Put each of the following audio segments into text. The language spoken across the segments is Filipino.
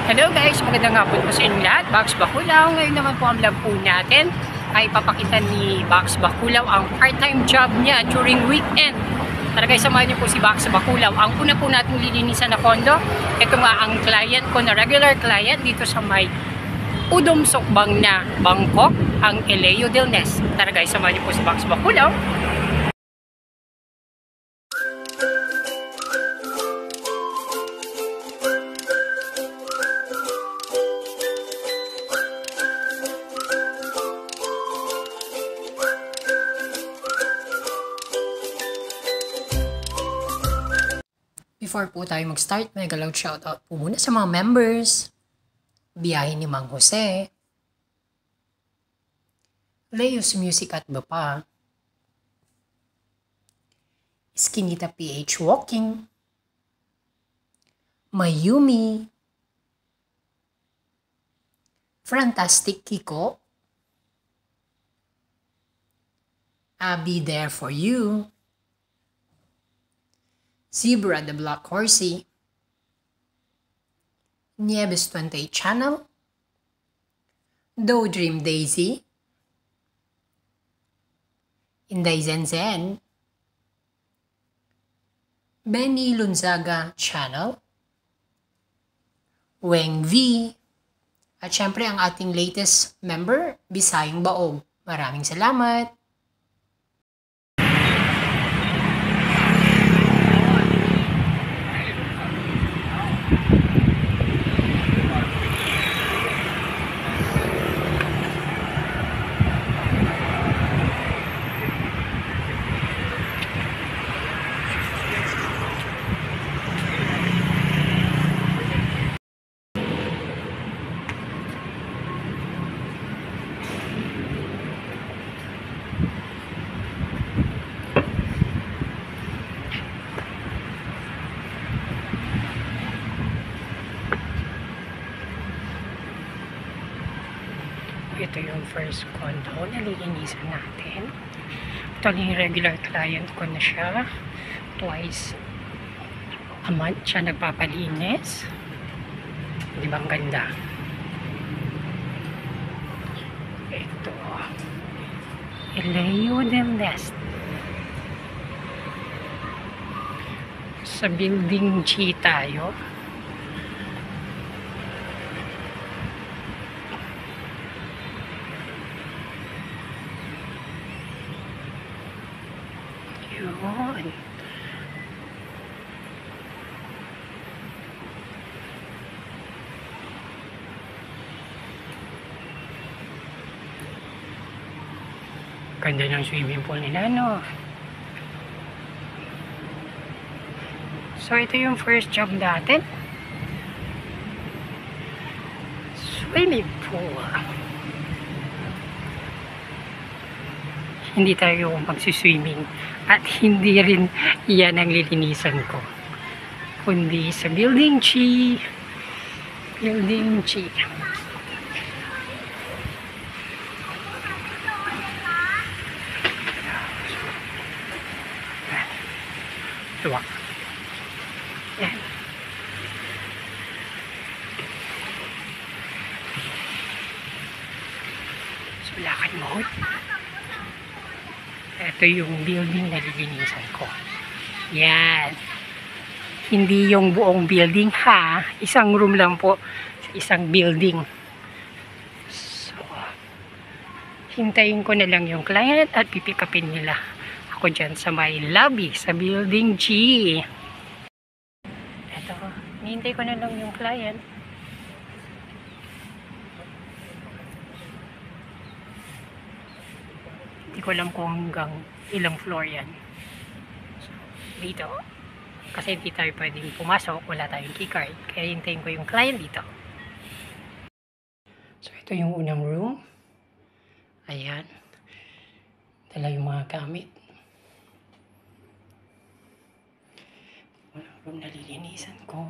Hello guys, magandang hapon po sa inyo lahat. Box Bakulaw. Ngayon naman po ang vlog po natin ay papakita ni Box Bakulaw ang part-time job niya during weekend. Tara guys, samahan niyo po si Box Bakulaw. Ang una po nating lilinisan na kondo, ito nga ang client ko na regular client dito sa may Udom Sokbang na Bangkok, ang Eleo del Nes. Tara guys, samahan niyo po si Box Bakulaw. Before po tayo mag-start, may galaw shoutout po muna sa mga members. Biyahe ni Mang Jose, Leo's Music at Bapa, Skinita PH Walking, Mayumi, Fantastic Kiko, I'll Be There For You, Zebra the Black Horsey, Nieves 28 Channel, Do Dream Daisy, Inday Zenzen, Benny Lunzaga Channel, Weng V, at syempre ang ating latest member, Bisayang Baog. Maraming salamat! Ito yung first condo na lilinisan natin. Ito yung regular client ko na siya. Twice a month siya nagpapalinis. Di ba ang ganda? Ito. Eleo del Nes. Sa building G tayo. Yun. Ganda ng swimming pool nila, no? So, ito yung first job natin. Swimming pool. Hindi tayo magsiswimming at hindi rin yan ang lilinisan ko, kundi sa building G. Building G. Tuwa. Yan. Sulakan mode. Ito yung building na lilinisan ko. Yan. Hindi yung buong building ha. Isang room lang po sa isang building. So, hintayin ko na lang yung client at pipikapin nila ako dyan sa may lobby sa building G. Ito. Hintay ko na lang yung client. Hindi ko alam kung hanggang ilang floor yan. So, dito. Kasi hindi tayo pwedeng pumasok. Wala tayong keycard. Kaya hintayin ko yung client dito. So, ito yung unang room. Ayan. Dala yung mga gamit. Unang room na lilinisan ko.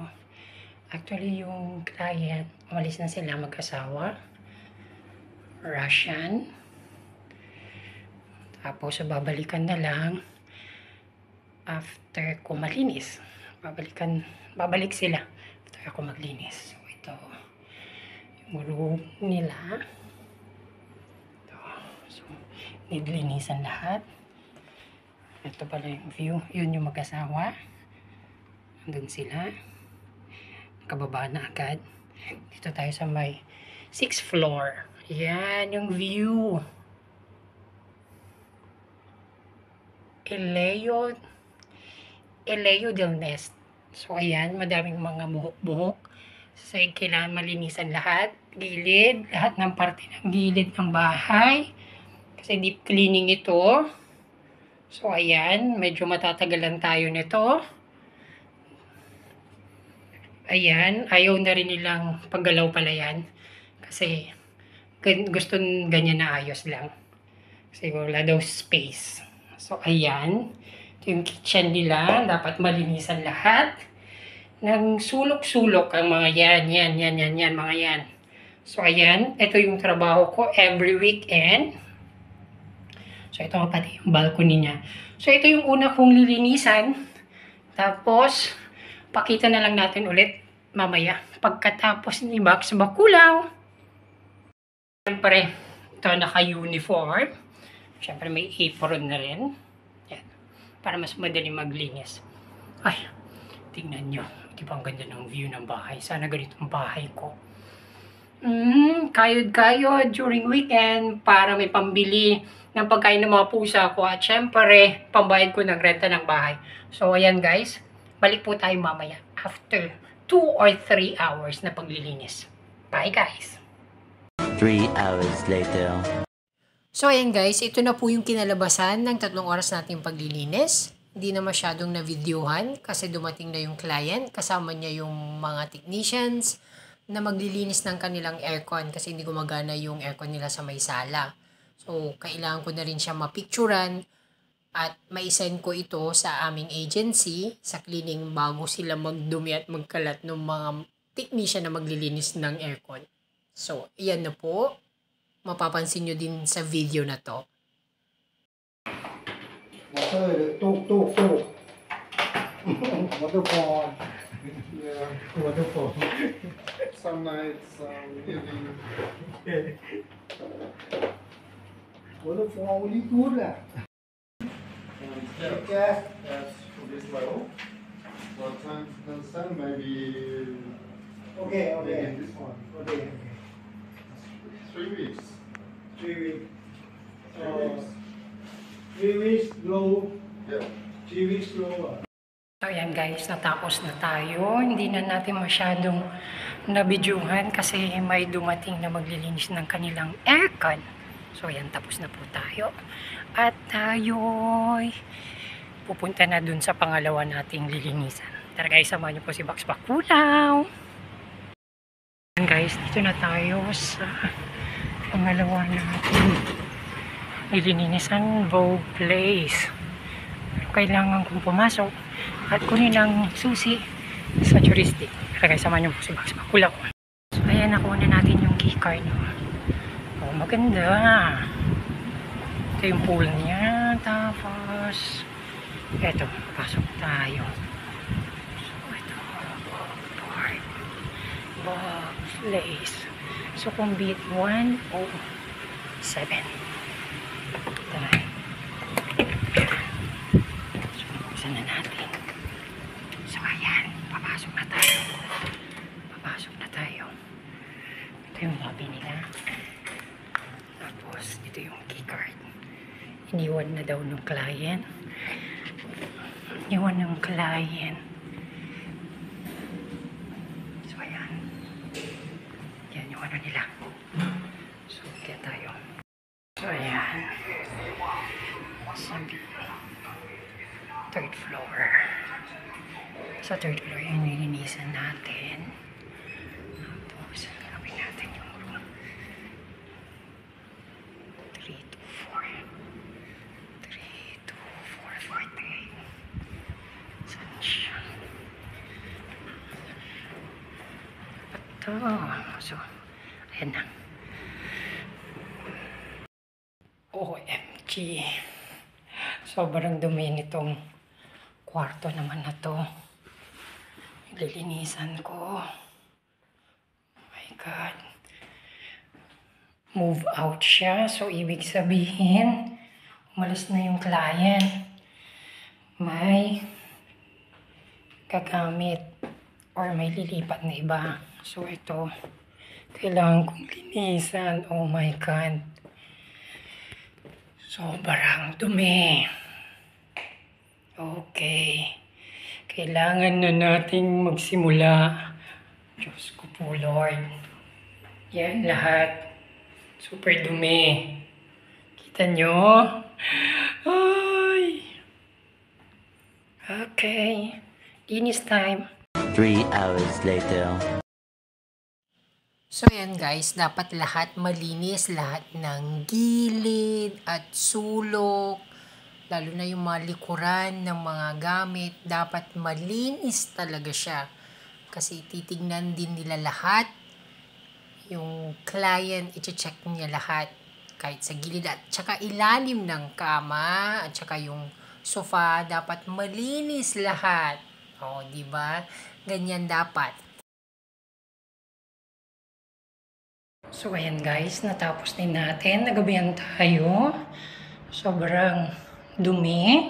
Actually, yung client, umalis na sila mag-asawa. Russian. Tapos, babalikan na lang after ko malinis. Babalik sila after ako maglinis. So, ito. group nila. Ito. So, nilinisan lahat. Ito pala yung view. Yun yung mag-asawa. Andun sila. Kababa na agad. Dito tayo sa may 6th floor. Yan yung view. Eleo del Nest. So ayan, madaming mga buhok-buhok. So kailangan malinisan lahat. Gilid, lahat ng parte ng gilid ng bahay. Kasi deep cleaning ito. So ayan, medyo matatagalan tayo nito. Ayan, ayaw na rin nilang paggalaw pala yan. Kasi gusto ganyan na ayos lang. Kasi wala daw space. So ayan, ito yung kitchen nila. Dapat malinisan lahat. Ng sulok-sulok ang mga yan, mga yan. So ayan, ito yung trabaho ko every weekend. So ito pati yung balcony niya. So ito yung una kong lilinisan. Tapos, pakita na lang natin ulit mamaya. Pagkatapos ni Bax Bakulaw. Siyempre, ito naka-uniform. Siyempre may apron na rin. Yan. Para mas madali maglinis. Ay, tingnan nyo. Di ba ang ganda ng view ng bahay? Sana ganito ang bahay ko. Kayod-kayod during weekend para may pambili ng pagkain ng mga pusa ko. At syempre, pambayad ko ng renta ng bahay. So, ayan guys. Balik po tayo mamaya after 2 or 3 hours na paglilinis. Bye guys! 3 hours later. So ayan guys, ito na po yung kinalabasan ng 3 oras nating paglilinis. Hindi na masyadong na-videohan kasi dumating na yung client. Kasama niya yung mga technicians na maglilinis ng kanilang aircon kasi hindi gumagana yung aircon nila sa may sala. So kailangan ko na rin siya mapicturan at maisend ko ito sa aming agency sa cleaning bago sila magdumi at magkalat ng mga technician na maglilinis ng aircon. So, iyan na po. Mapapansin nyo din sa video na to. Waterfall. Yeah, waterfall. Some nights, evening. Waterfall, really good. Yes, for this level. What time the sun maybe? Okay. Maybe this one. Okay. 3 weeks. 3 weeks. 3 weeks low. Yeah. 3 weeks low. So ayan guys, natapos na tayo. Hindi na natin masyadong nabidyuhan kasi may dumating na maglilinis ng kanilang aircon. So ayan, tapos na po tayo. At tayo'y pupunta na dun sa pangalawa nating lilinisan. Tara guys, samahan niyo po si Bax Bakulaw. Ayan guys, dito na tayo sa pangalawa nating lilinisan, Vogue Place. Kailangan kong pumasok at kunin ang susi sa juristic. Kaya samahan niyo po si Bax Bakulaw. So ayan, nakuha na natin yung keycard. Oh, maganda. Ito yung pool niya. Tapos eto, pasok tayo. So ito, Vogue Place. So kung beat 107. Ito na. Na natin. So ayan, papasok na tayo. Ito yung lobby nila. Tapos ito yung keycard. Iniwan na daw ng client. So ayan. Yan yung ano nila. So kaya tayo. So ayan. Sabi 3rd floor. Sa 3rd floor yung nilinisan natin. Tapos, gawin natin yung room. 3 to 4. 3 to 4:48. Saan siya? Ito. So, ayan na. OMG. Sobrang dumi nitong kwarto naman na to. Lilinisan ko. Oh my God. move out siya. So, ibig sabihin, umalis na yung client. May gagamit or may lilipat na iba. So, ito, kailangan kong linisan. Oh my God. Sobrang dumi. Okay. Kailangan na nating magsimula. Diyos ko po, Lord. Yan lahat. Super dumi. Kita nyo? Ay. Okay. Linis time. 3 hours later. So yan guys, dapat lahat malinis, lahat ng gilid at sulok, lalo na yung mga likuran ng mga gamit, dapat malinis talaga siya. Kasi titignan din nila lahat, yung client, i-check niya lahat, kahit sa gilid at saka ilalim ng kama, at saka yung sofa, dapat malinis lahat. O, di ba? Ganyan dapat. So, ayan guys, natapos din natin. Nagabihan tayo. Sobrang dumi.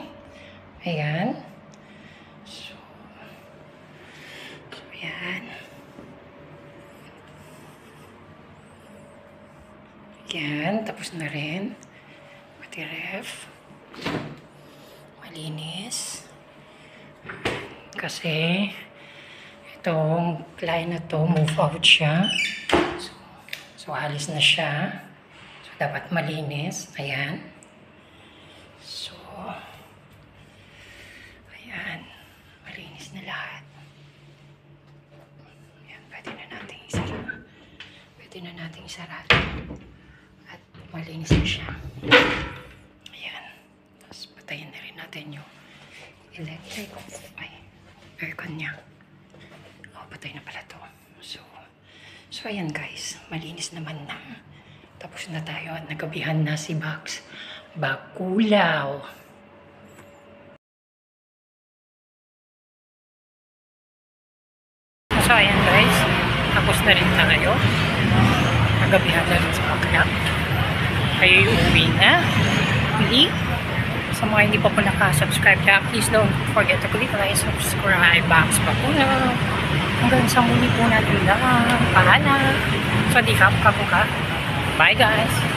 Ayan. So, ayan. Ayan, tapos na rin. Pati ref. Malinis. Kasi, itong client na to, move out siya. So, alis na siya. So, dapat malinis. Ayan. So, ayan. Malinis na lahat. Ayan, pwede na natin isara. Pwede na natin isara. At malinis na siya. Ayan. Tapos, patayin na rin natin yung electric. Ay, aircon niya. O, patay na pala to. So, ayan guys, malinis naman na. Tapos na tayo at nagabihan na si Bugs Bakulaw. So, ayan guys, tapos na rin tayo. Nagabihan na rin si Bakulaw. Kayo uuwi na. Hindi. Sa mga hindi pa po nakasubscribe na, please don't forget to click like, subscribe, Bugs Bakulaw. Hanggang sa muli po natin lang. Paalam. Swadee ka, kapo ka. Bye guys.